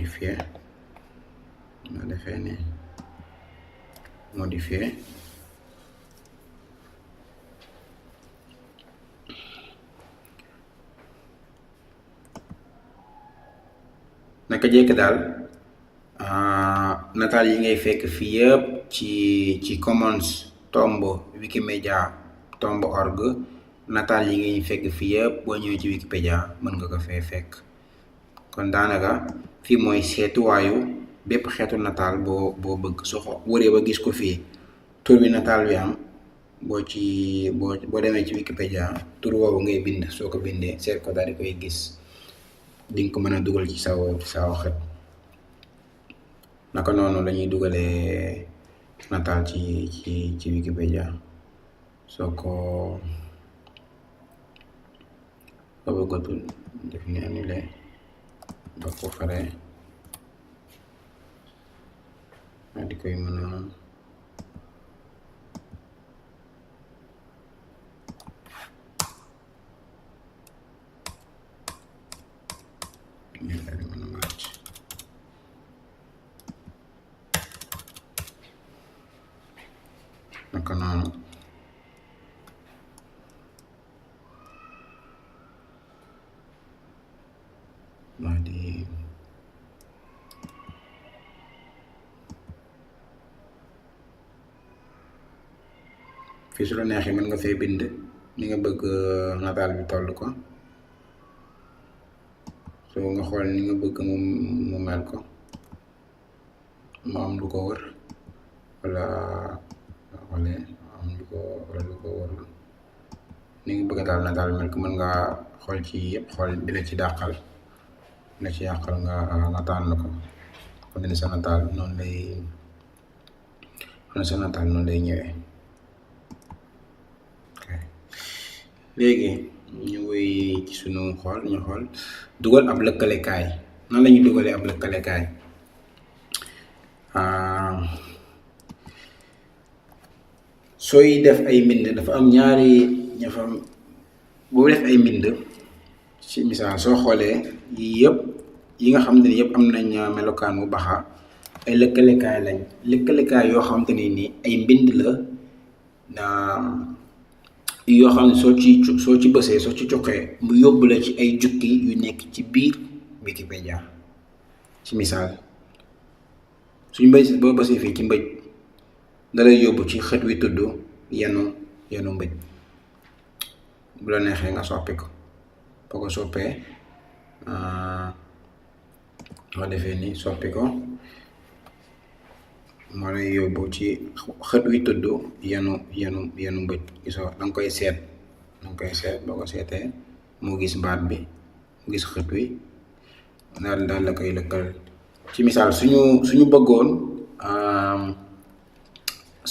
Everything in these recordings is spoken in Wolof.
modifier nga defee ni modifier naka jekk daal nataal yi ngay fekk fii yëpp ci commons tomb wikimedia tomb org nataal yi ngay fekk fii yëpp boo ñëwee ci wikipedia mën nga ko fee fekk. kon daanaka fii mooy seetuwaayu bépp xeetu nataal boo bëgg soo wëree ba gis ko fii tur bi nataal bi am boo demee ci wikipedia tur woowu ngay bind soo ko bindee seet ko daal di koy gis di nga ko mën a dugal ci saw xet. naka noonu lañuy dugalee nataal ci wikipedia soo bëggatul def ni annulé ba ko faree di koy mën a naka noonu maa di fii su la neexee mën nga fee bind ni nga bëgg nataal bi toll ko soo nga xool ni nga bëgg mu mel ko mu am lu ko wër wala am lu ko wër ni nga bëgg daal nataal mel ko mën nga xool ci yëpp xool bi la ci dàqal nga nataal la ko kon ni sa nataal noonu lay ñëwee. léegi ñu woy ci sunu ñu xool dugal ab lëkkalekaay nan la ñuy dugalee ab lëkkalekaay. sooy def ay mbind dafa am boo def ay mbind ci misaal soo xoolee yii yëpp yi nga xamante ni yëpp am nañ melokaan bu baxa ay lëkkalekaay lañ lëkkalekaay yoo xamante ni nii ay mbind la yoo xam ne soo ci bësee soo ci joxee mu yóbbu la ci ay jukki yu nekk ci biir wikipedia. ci misaal suñu boo bësee fii ci mbëj dalay yóbbu ci xët wi tudd yenu mbëj bu la neexee nga soppi ko boo ko soppee moo defee ni soppi ko moo lay yóbbu ci xët wi tudd yenu mbëj gisoo danga koy seet boo ko seetee mu gis baat bi mu gis xët wi daal la koy lëkkal. ci misaal suñu bëggoon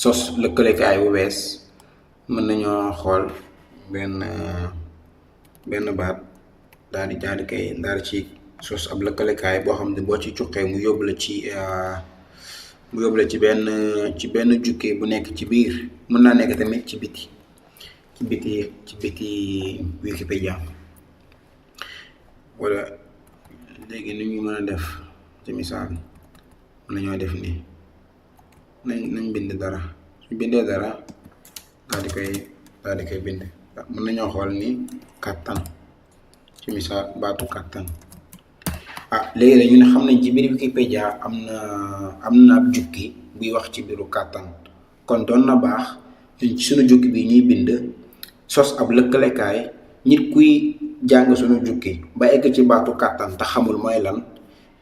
sos lëkkalekaay bu bees mën nañoo xool benn baat daal di ci sos ab lëkkalekaay boo xam ne boo ci cuqee mu yóbbu la ci benn jukki bu nekk ci biir mën naa nekk tamit ci biti wikipedia. wala léegi ni ñu mën a def ci misaal mën nañoo def nii nañ bind dara su bindee dara daal di koy bind mën nañoo xool ni kàttan ci misaal baatu kàttan. léegi nag ñu ne xam nañ ci biir wikipedia am na ab jukki buy wax ci biiru kàttan kon doon na baax ñun ci suñu jukki bi ñuy bind sos ab lëkkalekaay nit kuy jàng suñu jukki ba egg ci baatu kàttan te xamul mooy lan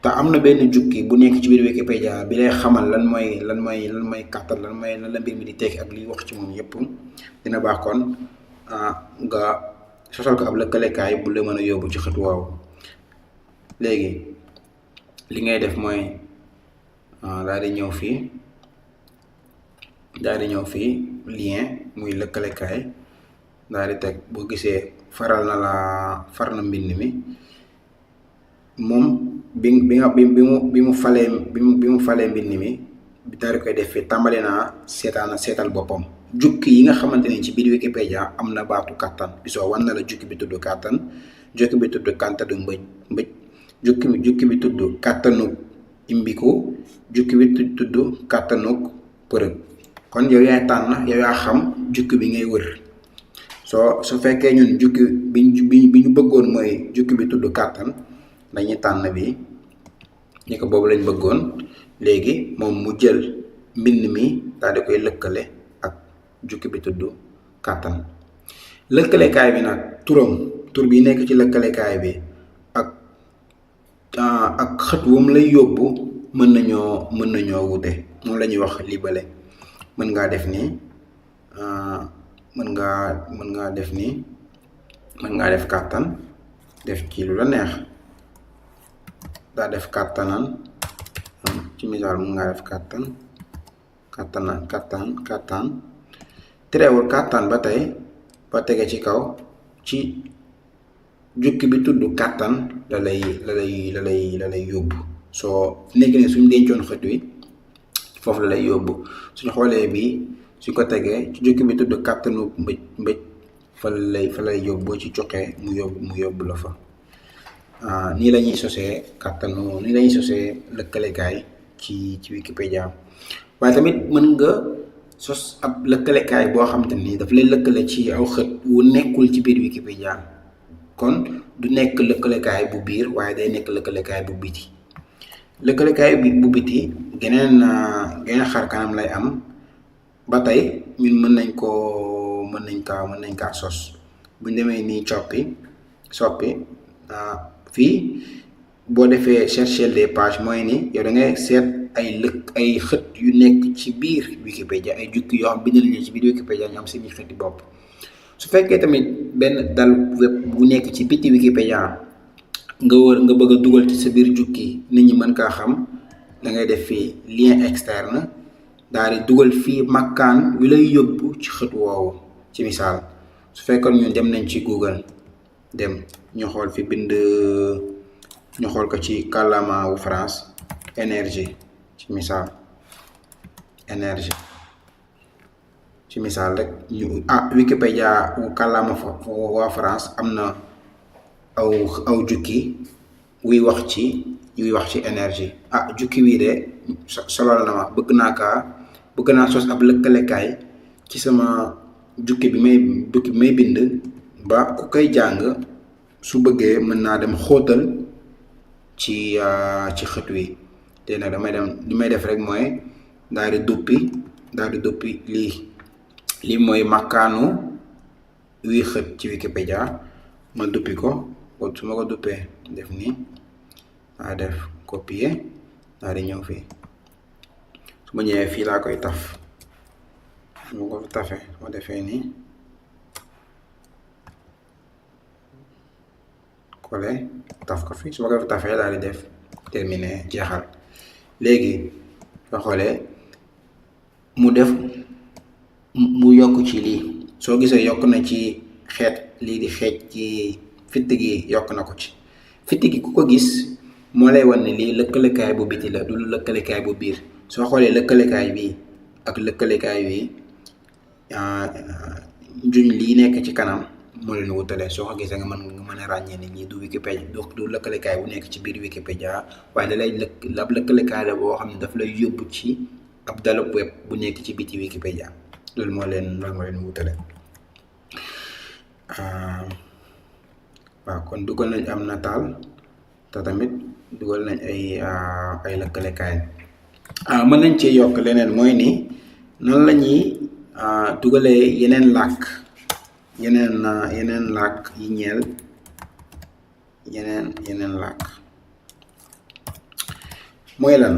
te am na benn jukki bu nekk ci biir wikipedia bi lay xamal lan mooy kàttan lan la mbir mi di tekki ak liy wax ci moom yépp dina baax kon nga sosal ko ab lëkkalekaay bu la mën a yóbbu ci xët waaw. léegi li ngay def mooy daal di ñëw fii lien muy lëkkalekaay daal di teg boo gisee far na mbind mi moom bi mu falee mbind mi daal di koy def fii tàmbali naa seetal boppam jukki yi nga xamante ne ci biir wikipedia am na baatu kàttan gisoo wan na la jukki bi tudd kàttan jukki bi tudd kàntadu mbëj jukki bi tudd kàttanug imbiku, jukki bi tudd kàttanug përëg. kon yow yaay tànn, yow yaa xam jukki bi ngay wër. su fekkee ñun jukki bi ñu bëggoon mooy jukki bi tudd kàttan, dañuy tànn bi ni ko boobu lañ bëggoon. léegi moom mu jël mbind mi daal di koy lëkkale ak jukki bi tudd kàttan. lëkkalekaay bi nag tur bi nekk ci lëkkalekaay bi ak xët wam lay yóbbu mën nañoo wute. moom la ñuy wax libale. mën ngaa def nii, mën ngaa def nii, mën ngaa def kàttan, def ci lu la neex. daa def kàttanan, ci misaal mën ngaa def kàttan terewul kàttan ba tey ba tege ci kaw ci jukki bi tudd kàttan la lay yóbbu. soo nekk ne suñ dencoon xët wi foofu la lay yóbbu. suñ xoolee bi suñ ko tegee ci jukki bi tudd kàttanu mbëj fa lay yóbbu. ci cuqee mu yóbbu la fa. nii la ñuy sosee nii la ñuy sosee lëkkalekaay ci Wikipédia. waaye tamit mën nga sos ab lëkkalekaay boo xam te ni daf lay lëkkale ci aw xët wu nekkul ci biir Wikipédia. kon du nekk lëkkalekaay bu biir, waaye day nekk lëkkalekaay bu biti. lëkkalekaay bu biti geneen xar kanam lay am. ba tey ñun mën nañ kaa sos. buñ demee nii soppi fii boo defee chercher des pages mooy ni yow da ngay seet ay xët yu nekk ci biir Wikipédia, ay jukki yoo xam bind nañu ci biir Wikipédia ñu am seeni xëti bopp. su fekkee tamit benn dal web bu nekk ci biti Wikipédia nga bëgg a dugal ci sa biir jukki nit ñi mën kaa xam, da ngay def fii lien externe daal di dugal fii makkaan wi lay yóbbu ci xët woowu. ci misaal su fekkoon ñun dem nañ ci Google, ñu xool fi bind, ñu xool ko ci kàllaama wu France, énergie ci misaal, ci misaal rek ñu Wikipédia wu kàllaama waa France am na aw jukki wuy wax ci énergie. jukki wii de solal na ma, bëgg naa sos ab lëkkalekaay ci sama jukki bi may bind ba ku koy jàng su bëggee mën naa dem xóotal ci xët wi. te nag li may def rek mooy daal di duppi lii mooy makkaanu wi xët ci Wikipédia. ma duppi ko, su ma ko duppee def nii, daa def copier, daal di ñëw fii. su ma ñëwee fii laa koy taf. su ma ko tafee ma defee nii kole taf ko fi. su ma ko tafee daal di def terminé, jeexal. léegi soo xoolee mu yokk ci lii. soo gisee yokk na ci xeet lii di xeej ci fitt gi, yokk na ko ci fitt gi. ku ko gis moo lay wan ne lii lëkkalekaay bu biti la, du lëkkalekaay bu biir. soo xoolee lëkkalekaay bi ak lëkkalekaay bi njuñ lii nekk ci kanam moo leen wutale. soo ko gisee nga mën a ràññee ni lii du Wikipédia, du lëkkalekaay bu nekk ci biir Wikipédia, waaye da lay ab lëkkalekaay la boo xam ne daf lay yóbbu ci ab dalab web bu nekk ci biti Wikipédia. loolu moo leen wutale. waaw kon dugal nañ am nataal, te tamit dugal nañ ay lëkkalekaay. mën nañ cee yokk leneen mooy ni noonu la ñuy dugalee yeneen làkk yi ñeel yeneen làkk. mooy lan?